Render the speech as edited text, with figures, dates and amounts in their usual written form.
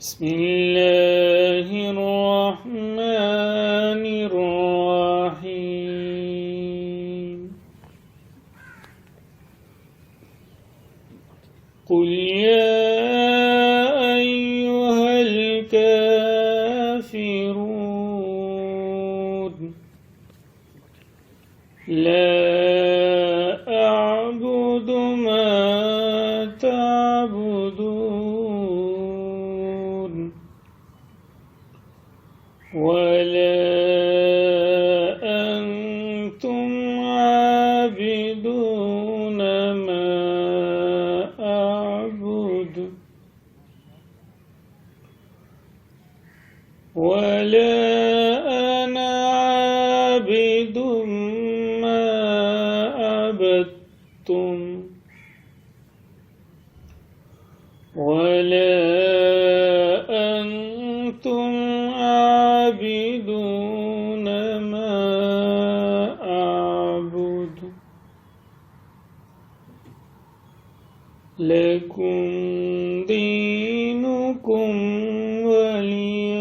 بسم الله الرحمن الرحيم قل يا أيها الكافرون لا أعبد ما تعبدون ولا أنتم عابدون ما أعبد ولا أنا عابد ما عبدتم ولا أنتم عابدون ما أعبد لكم دينكم ولي